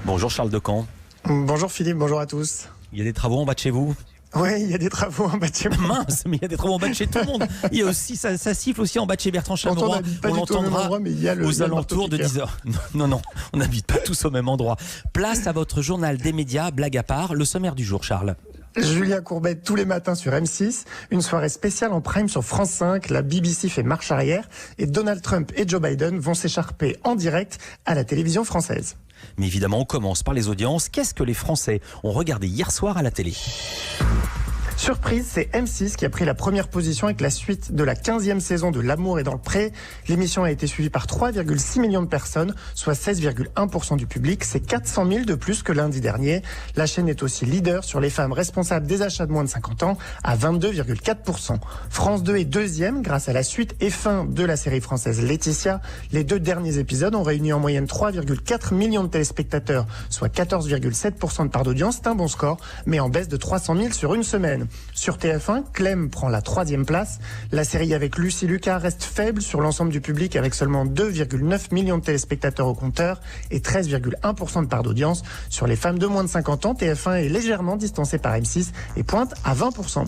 Bonjour Charles Decamp. Bonjour Philippe, bonjour à tous. Il y a des travaux en bas de chez vous? Oui, il y a des travaux en bas de chez moi. Mince, mais il y a des travaux en bas de chez tout le monde. Il y a aussi, ça siffle aussi en bas de chez Bertrand Chameroy. On l'entendra aux alentours de 10h. Non, on n'habite pas tous au même endroit. Place à votre journal des médias, blague à part, le sommaire du jour, Charles. Julien Courbet tous les matins sur M6, une soirée spéciale en prime sur France 5, la BBC fait marche arrière et Donald Trump et Joe Biden vont s'écharper en direct à la télévision française. Mais évidemment, on commence par les audiences. Qu'est-ce que les Français ont regardé hier soir à la télé ? Surprise, c'est M6 qui a pris la première position avec la suite de la 15e saison de L'amour est dans le pré. L'émission a été suivie par 3,6 millions de personnes, soit 16,1% du public. C'est 400 000 de plus que lundi dernier. La chaîne est aussi leader sur les femmes responsables des achats de moins de 50 ans à 22,4%. France 2 est deuxième grâce à la suite et fin de la série française Laetitia. Les 2 derniers épisodes ont réuni en moyenne 3,4 millions de téléspectateurs, soit 14,7% de part d'audience. C'est un bon score, mais en baisse de 300 000 sur une semaine. Sur TF1, Clem prend la 3e place. La série avec Lucie Lucas reste faible sur l'ensemble du public avec seulement 2,9 millions de téléspectateurs au compteur et 13,1% de part d'audience. Sur les femmes de moins de 50 ans, TF1 est légèrement distancé par M6 et pointe à 20%.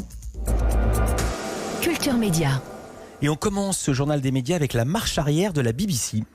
Culture Média. Et on commence ce journal des médias avec la marche arrière de la BBC.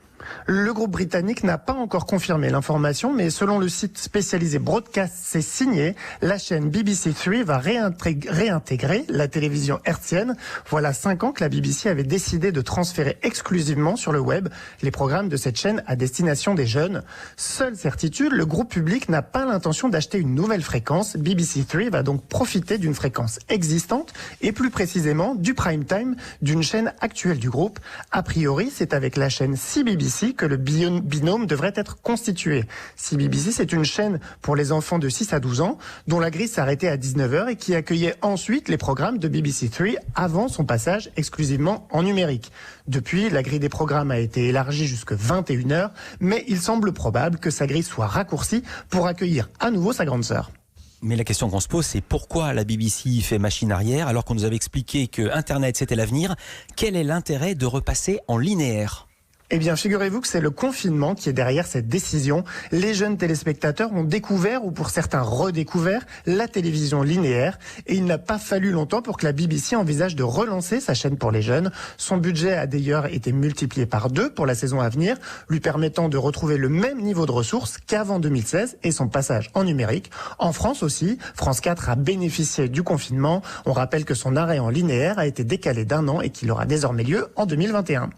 Le groupe britannique n'a pas encore confirmé l'information, mais selon le site spécialisé Broadcast, c'est signé. La chaîne BBC 3 va réintégrer la télévision hertzienne. Voilà 5 ans que la BBC avait décidé de transférer exclusivement sur le web les programmes de cette chaîne à destination des jeunes. Seule certitude, le groupe public n'a pas l'intention d'acheter une nouvelle fréquence. BBC 3 va donc profiter d'une fréquence existante et plus précisément du prime time d'une chaîne actuelle du groupe. A priori, c'est avec la chaîne CBBC que le binôme devrait être constitué. CBBC, c'est une chaîne pour les enfants de 6 à 12 ans, dont la grille s'arrêtait à 19h et qui accueillait ensuite les programmes de BBC 3 avant son passage exclusivement en numérique. Depuis, la grille des programmes a été élargie jusqu'à 21h, mais il semble probable que sa grille soit raccourcie pour accueillir à nouveau sa grande sœur. Mais la question qu'on se pose, c'est pourquoi la BBC fait machine arrière alors qu'on nous avait expliqué que Internet c'était l'avenir? Quel est l'intérêt de repasser en linéaire? Eh bien, figurez-vous que c'est le confinement qui est derrière cette décision. Les jeunes téléspectateurs ont découvert, ou pour certains redécouvert, la télévision linéaire. Et il n'a pas fallu longtemps pour que la BBC envisage de relancer sa chaîne pour les jeunes. Son budget a d'ailleurs été multiplié par 2 pour la saison à venir, lui permettant de retrouver le même niveau de ressources qu'avant 2016 et son passage en numérique. En France aussi, France 4 a bénéficié du confinement. On rappelle que son arrêt en linéaire a été décalé d'1 an et qu'il aura désormais lieu en 2021.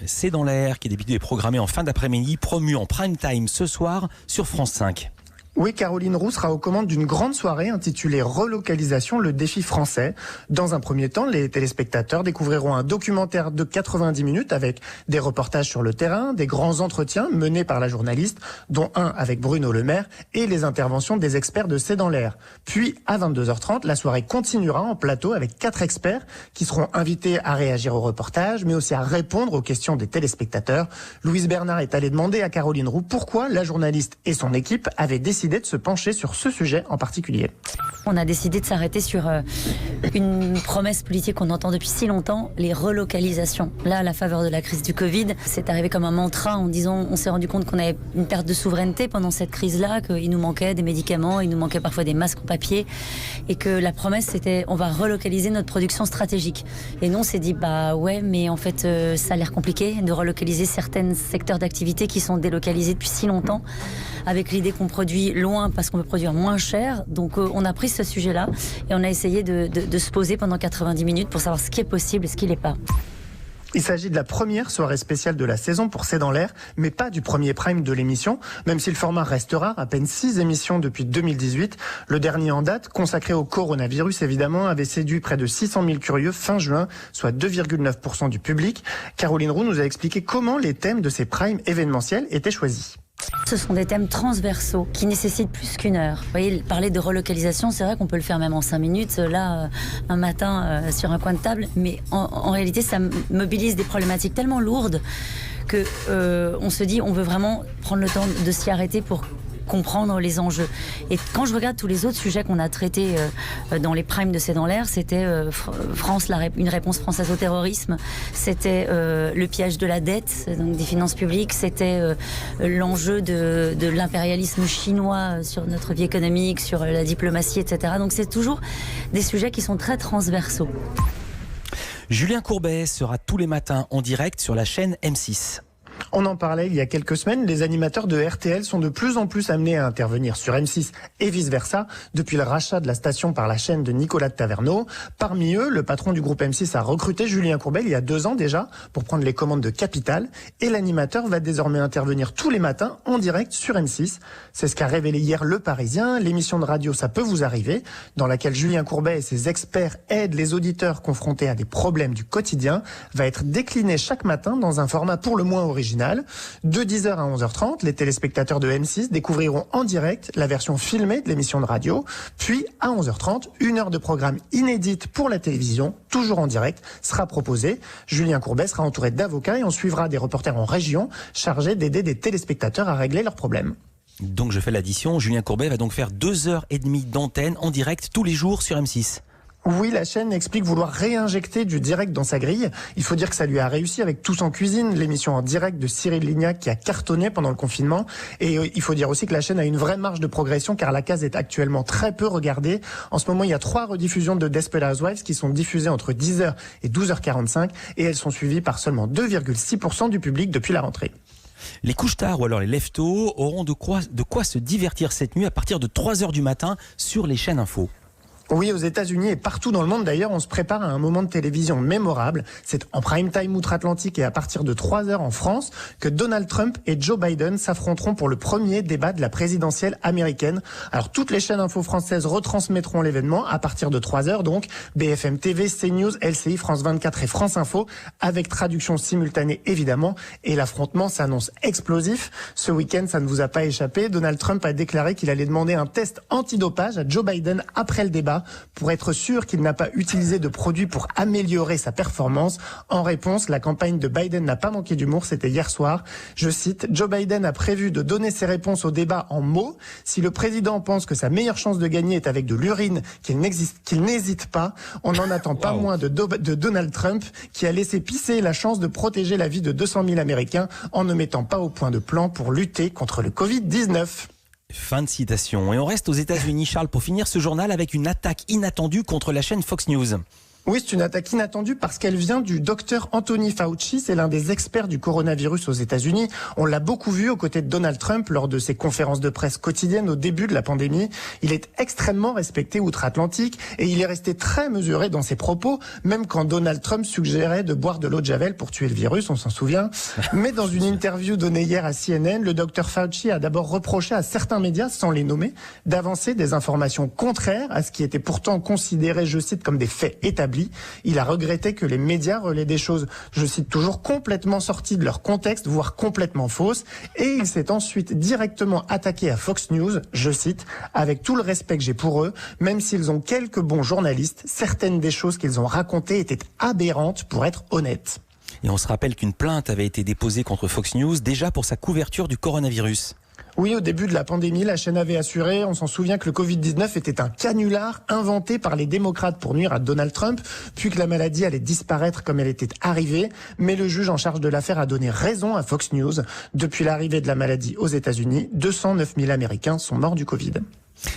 C'est dans l'air qui est d'habitude programmé en fin d'après-midi, promu en prime time ce soir sur France 5. Oui, Caroline Roux sera aux commandes d'une grande soirée intitulée Relocalisation, le défi français. Dans un premier temps, les téléspectateurs découvriront un documentaire de 90 minutes avec des reportages sur le terrain, des grands entretiens menés par la journaliste, dont un avec Bruno Le Maire, et les interventions des experts de C'est dans l'air. Puis, à 22h30, la soirée continuera en plateau avec 4 experts qui seront invités à réagir au reportage, mais aussi à répondre aux questions des téléspectateurs. Louise Bernard est allée demander à Caroline Roux pourquoi la journaliste et son équipe avaient décidé de se pencher sur ce sujet en particulier. On a décidé de s'arrêter sur une promesse politique qu'on entend depuis si longtemps, les relocalisations. Là, à la faveur de la crise du Covid, c'est arrivé comme un mantra en disant, on s'est rendu compte qu'on avait une perte de souveraineté pendant cette crise-là, qu'il nous manquait des médicaments, il nous manquait parfois des masques en papier, et que la promesse c'était, on va relocaliser notre production stratégique. Et nous, on s'est dit, bah ouais, mais en fait, ça a l'air compliqué de relocaliser certains secteurs d'activité qui sont délocalisés depuis si longtemps, avec l'idée qu'on produit loin parce qu'on peut produire moins cher. Donc on a pris ce sujet-là et on a essayé de se poser pendant 90 minutes pour savoir ce qui est possible et ce qui l'est pas. Il s'agit de la première soirée spéciale de la saison pour C'est dans l'air, mais pas du premier prime de l'émission, même si le format restera, à peine 6 émissions depuis 2018. Le dernier en date, consacré au coronavirus évidemment, avait séduit près de 600 000 curieux fin juin, soit 2,9% du public. Caroline Roux nous a expliqué comment les thèmes de ces primes événementiels étaient choisis. Ce sont des thèmes transversaux qui nécessitent plus qu'une heure. Vous voyez, parler de relocalisation, c'est vrai qu'on peut le faire même en 5 minutes, là, un matin, sur un coin de table, mais en réalité, ça mobilise des problématiques tellement lourdes que on se dit, on veut vraiment prendre le temps de s'y arrêter pour comprendre les enjeux. Et quand je regarde tous les autres sujets qu'on a traités dans les primes de C'est dans l'air, c'était France, une réponse française au terrorisme, c'était le piège de la dette, donc des finances publiques, c'était l'enjeu de l'impérialisme chinois sur notre vie économique, sur la diplomatie, etc. Donc c'est toujours des sujets qui sont très transversaux. Julien Courbet sera tous les matins en direct sur la chaîne M6. On en parlait il y a quelques semaines, les animateurs de RTL sont de plus en plus amenés à intervenir sur M6 et vice-versa depuis le rachat de la station par la chaîne de Nicolas de Taverneau. Parmi eux, le patron du groupe M6 a recruté Julien Courbet il y a 2 ans déjà pour prendre les commandes de Capital et l'animateur va désormais intervenir tous les matins en direct sur M6. C'est ce qu'a révélé hier Le Parisien, l'émission de radio Ça peut vous arriver, dans laquelle Julien Courbet et ses experts aident les auditeurs confrontés à des problèmes du quotidien, va être déclinée chaque matin dans un format pour le moins original. De 10h à 11h30, les téléspectateurs de M6 découvriront en direct la version filmée de l'émission de radio. Puis, à 11h30, 1 heure de programme inédite pour la télévision, toujours en direct, sera proposée. Julien Courbet sera entouré d'avocats et on suivra des reporters en région chargés d'aider des téléspectateurs à régler leurs problèmes. Donc je fais l'addition, Julien Courbet va donc faire 2h30 d'antenne en direct tous les jours sur M6. Oui, la chaîne explique vouloir réinjecter du direct dans sa grille. Il faut dire que ça lui a réussi avec Tous en cuisine, l'émission en direct de Cyril Lignac qui a cartonné pendant le confinement. Et il faut dire aussi que la chaîne a une vraie marge de progression car la case est actuellement très peu regardée. En ce moment, il y a 3 rediffusions de Desperate Housewives qui sont diffusées entre 10h et 12h45 et elles sont suivies par seulement 2,6% du public depuis la rentrée. Les couche-tard ou alors les lève-tôt auront de quoi se divertir cette nuit à partir de 3h du matin sur les chaînes info. Oui, aux États-Unis et partout dans le monde d'ailleurs, on se prépare à un moment de télévision mémorable. C'est en prime time outre-Atlantique et à partir de 3h en France que Donald Trump et Joe Biden s'affronteront pour le premier débat de la présidentielle américaine. Alors toutes les chaînes info françaises retransmettront l'événement à partir de 3h donc. BFM TV, CNews, LCI, France 24 et France Info avec traduction simultanée évidemment. Et l'affrontement s'annonce explosif. Ce week-end, ça ne vous a pas échappé. Donald Trump a déclaré qu'il allait demander un test antidopage à Joe Biden après le débat pour être sûr qu'il n'a pas utilisé de produits pour améliorer sa performance. En réponse, la campagne de Biden n'a pas manqué d'humour, c'était hier soir. Je cite, Joe Biden a prévu de donner ses réponses au débat en mots. Si le président pense que sa meilleure chance de gagner est avec de l'urine, qu'il n'hésite pas. On n'en attend pas moins de Donald Trump qui a laissé pisser la chance de protéger la vie de 200 000 Américains en ne mettant pas au point de plan pour lutter contre le Covid-19. Fin de citation. Et on reste aux États-Unis, Charles, pour finir ce journal avec une attaque inattendue contre la chaîne Fox News. Oui, c'est une attaque inattendue parce qu'elle vient du docteur Anthony Fauci. C'est l'un des experts du coronavirus aux États-Unis. On l'a beaucoup vu aux côtés de Donald Trump lors de ses conférences de presse quotidiennes au début de la pandémie. Il est extrêmement respecté outre-Atlantique et il est resté très mesuré dans ses propos, même quand Donald Trump suggérait de boire de l'eau de Javel pour tuer le virus, on s'en souvient. Mais dans une interview donnée hier à CNN, le docteur Fauci a d'abord reproché à certains médias, sans les nommer, d'avancer des informations contraires à ce qui était pourtant considéré, je cite, comme des faits établis. Il a regretté que les médias relaient des choses, je cite toujours, complètement sorties de leur contexte, voire complètement fausses. Et il s'est ensuite directement attaqué à Fox News, je cite, avec tout le respect que j'ai pour eux, même s'ils ont quelques bons journalistes, certaines des choses qu'ils ont racontées étaient aberrantes pour être honnêtes. Et on se rappelle qu'une plainte avait été déposée contre Fox News déjà pour sa couverture du coronavirus. Oui, au début de la pandémie, la chaîne avait assuré, on s'en souvient, que le Covid-19 était un canular inventé par les démocrates pour nuire à Donald Trump, puis que la maladie allait disparaître comme elle était arrivée. Mais le juge en charge de l'affaire a donné raison à Fox News. Depuis l'arrivée de la maladie aux États-Unis, 209 000 Américains sont morts du Covid.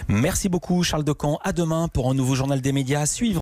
Merci beaucoup, Charles Decamp. À demain pour un nouveau journal des médias à suivre.